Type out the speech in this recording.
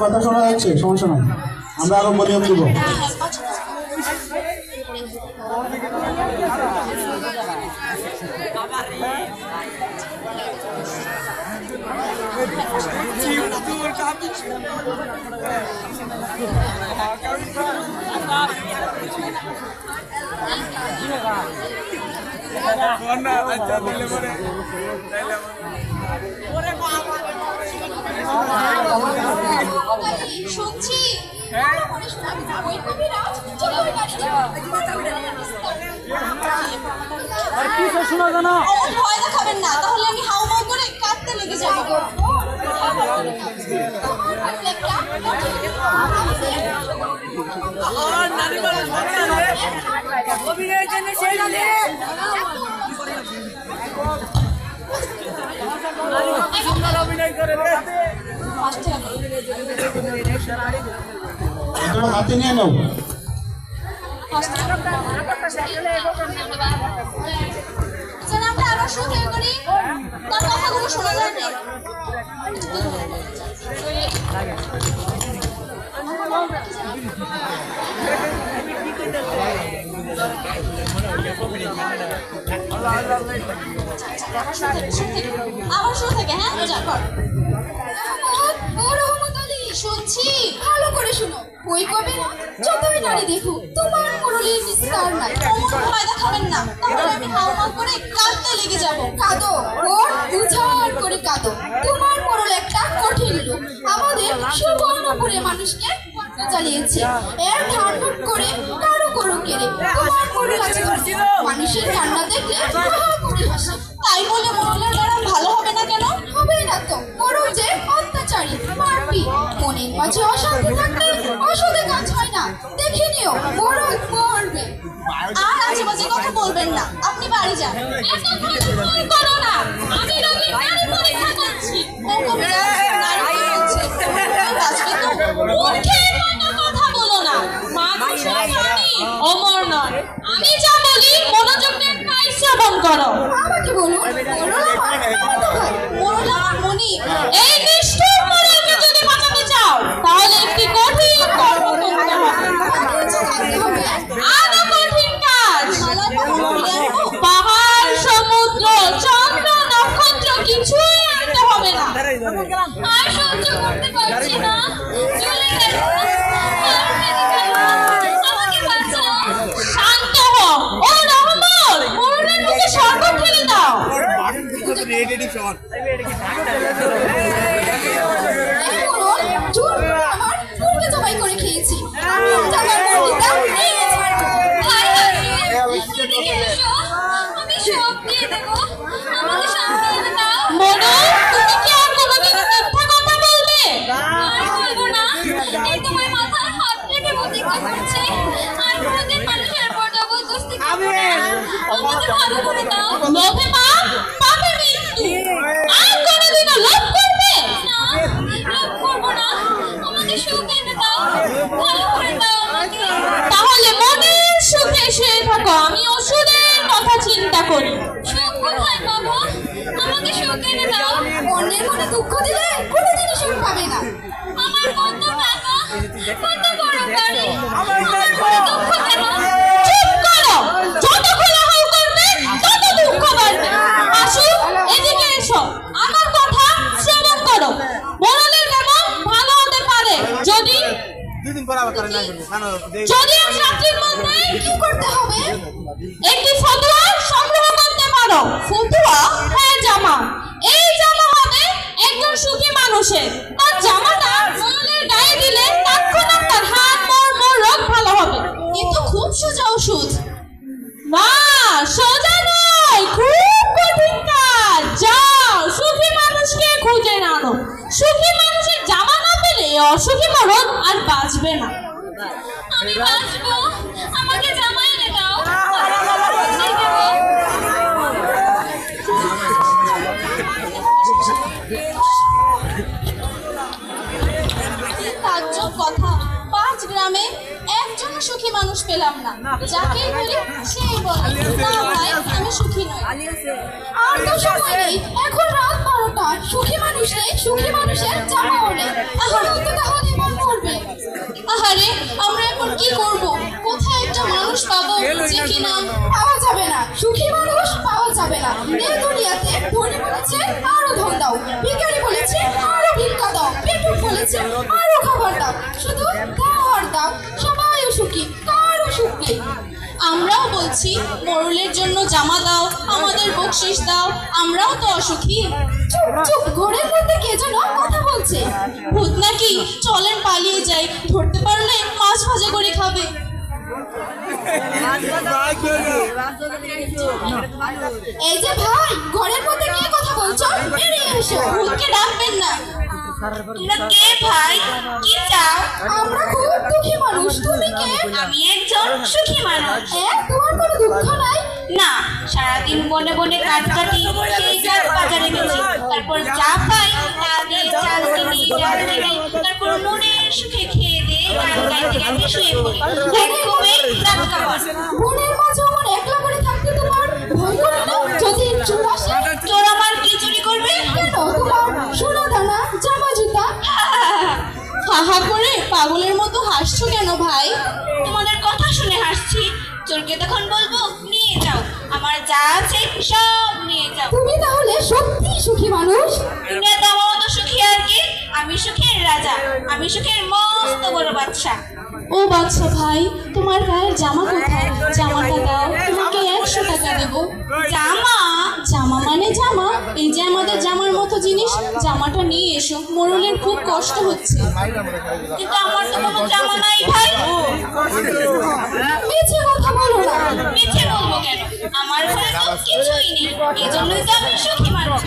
কথা শোনা যাচ্ছে, সমস্যা নাই, আমরা আরো ভলিউম দিব। শুনছি শোনা যায় না, ভয় দেখাবেন না, তাহলে আমি হাউ মাউ করে কাঁদতে লেগে যাবো। হাতে নিয়ে নাও। আমরা আরো শুরু করি, তার কথাগুলো শোনা যায় না। আবার শুরু থেকে, হ্যাঁ শুনছি, ভালো করে শুনো। ওই কবে যতই নারী দেখুক তোমার মুরলির বিস্তার নাই, ভয় দেখাবেন না, তাহলে আমি হাওয়া করে কাঁদতে লেগে যাবো। কাঁদো, ওর উজাড় করে কাঁদো। তোমার মোরল একটা কঠিন রূপ, আমাদের সুবর্ণপুরে মানুষকে চালিয়েছে। এর ঠান্ডুট করে কারো করো কেড়ে, তোমার মোরল আছে মানুষের কান্না দেখলে করে হাসে। তাই বলে মোরলের দ্বারা ভালো হবে না কেন? হবে না তো, মোরল যে অত্যাচারী মারপি, মনের মাঝে অশান্তি থাকলে অসদে কাজ হয় না। দেখে নিও মোরল মরবে। আর আজে বাজে কথা বলবেন না, আপনি বাড়ি যান। করো না, আমি রোগীর নারী পরীক্ষা করছি। ও কবিরা নারী বলছে বাঁচবে তো? কথা বলো না, মানুষ অমর নয়। আমি যা বলি মনোযোগ দিয়ে তাই শ্রবণ করো। আমাকে বলুন, মোরল আমার মনি। এই নিষ্ঠুর মোরলকে যদি বাঁচাতে চাও তাহলে একটি কঠিন কর্ম করতে হবে। আরো কঠিন কাজ। পাহাড়, সমুদ্র, চন্দ্র, নক্ষত্র কিছুই আনতে হবে না। আর সহ্য করতে পারছি না, চলে গেল। আমাকে বাঁচাও। শান্ত হও। ও রহমত, মোরলের মুখে শরবত ঢেলে দাও। জবাই করে খেয়েছি, আমি সব দিয়ে দেবো। আমাকে শান্তি এনে দাও। মনু, তুমি কি আর কোনোদিন মিথ্যা কথা বলবে? আর বলবো না। এই তোমার মাথায় হাত রেখে প্রতিজ্ঞা করছে আর কোনোদিন মানুষের উপর জবরদস্তি করবে না। আমাকে ভালো করে দাও। লোভে পাপ, পাপে মৃত্যু। আর কোনোদিনও লোভ করবে না? লোভ করবো না। আমাকে সুখ এনে দাও, ভালো করে দাও আমাকে। তাহলে মনের সুখে শুয়ে থাকো, আমি ওষুধের কথা চিন্তা করি। সুখ কোথায় পাবো? আমাকে সুখ এনে দাও। অন্যের মনে দুঃখ দিলে কোনোদিনই সুখ পাবে না। আমার কত টাকা, কত বড় বাড়ি, আমার দুঃখ কেন? চুপ করো, যত খোলা হাউ করবে তত দুঃখ বাড়বে। আসো, এদিকে এসো, আমার কথা শ্রবণ করো। মোরলের কেমন ভালো হতে পারে যদি আজ রাত্রির মধ্যে কি করতে হবে? একটি ফতোয়া সংগ্রহ করতে পারো। ফতোয়া? হ্যাঁ, জামা। এই জামা হবে একজন সুখী মানুষের। তার জামাটা মোরলের গায়ে দিলে তৎক্ষণাৎ তার হাত, মোর রোগ ভালো হবে। এ তো খুব সোজা ওষুধ। না, সোজা নয়, খুব কঠিন কাজ। যাও, সুখী মানুষকে খুঁজে আনো। সুখী মানুষের জামা না পেলে অসুখী মরণ আর বাঁচবে না। আমি বাঁচবো, আমাকে জামা এনে দাও। তাজ্জব কথা, 5 গ্রামে একজন সুখী মানুষ পেলাম না। যাকে বলি সেই বলে না ভাই আমি সুখী নই। আর তো সময় নেই, এখন রাত 12টা। সুখী মানুষ নেই, সুখী মানুষের জামাও নেই। তাহলে বলেছে আরো ধন দাও, ভিখারি বলেছে আরো ভিক্ষা দাও, পেটুক বলেছে আরো খাবার দাও। শুধু দাও আর দাও, সবাই সুখী, কারো সুখ নেই। আমরাও বলছি মোড়লের জন্য জামা দাও, আমাদের বকশিস দাও, আমরাও তো অসুখী। চুপ চুপ, ঘরের মধ্যে কে যেন কথা বলছে। ভূত নাকি? চলেন পালিয়ে যাই, ধরতে পারলে মাছ ভাজা করে খাবে। এই যে ভাই, ঘরের মধ্যে কে কথা বলছো? বেরিয়ে এসো, ভূতকে ডাকবেন না। তোমরা কে ভাই? কি চাও? আমরা খুব দুঃখী মানুষ, তুমি কে? আমি একজন সুখী মানুষ। তোমার কোনো দুঃখ নাই? না, সারাদিন বনে বনে কাজ কাটি, সেই কাজ বাজারে গেছি, তারপর যা পাই তা দিয়ে চাল কিনি, ডাল কিনি, তারপর মনের সুখে খেয়ে দিয়ে গান গাইতে গাইতে শুয়ে পড়ি। একদমই রাত কাবার। বনের মাঝে আমার একলা করে থাকতে তোমার ভয় করে না? যদি চোর আসে? তোর আমার কি চুরি করবে? কেন, তোমার সোনা দানা, জামা জুতা? হাহা করে পাগলের মতো হাসছো কেন ভাই? তোমাদের কথা শুনে হাসছি। চোরকে তখন বলবো নিয়ে যাও, আমার যা আছে সব নিয়ে যাও। তুমি তাহলে সত্যি সুখী মানুষ? দুনিয়া তো আমার মতো সুখী আর কি। আমি সুখের রাজা, আমি সুখের মস্ত বড় বাদশা। ও বাচ্চা ভাই, তোমার গায়ের জামা কোথায়? জামাটা দাও, তোমাকে 100 টাকা দেবো। জামা? জামা মানে জামা, এই যে আমাদের জামার মতো জিনিস, জামাটা নিয়ে এসো, মোড়লের খুব কষ্ট হচ্ছে। কিন্তু আমার তো কোনো জামা নাই ভাই। মিছে কথা বলো না। মিথ্যে বলবো কেন? আমার ঘরে তো কিছুই নেই, এজন্যই তো আমি সুখী মানুষ।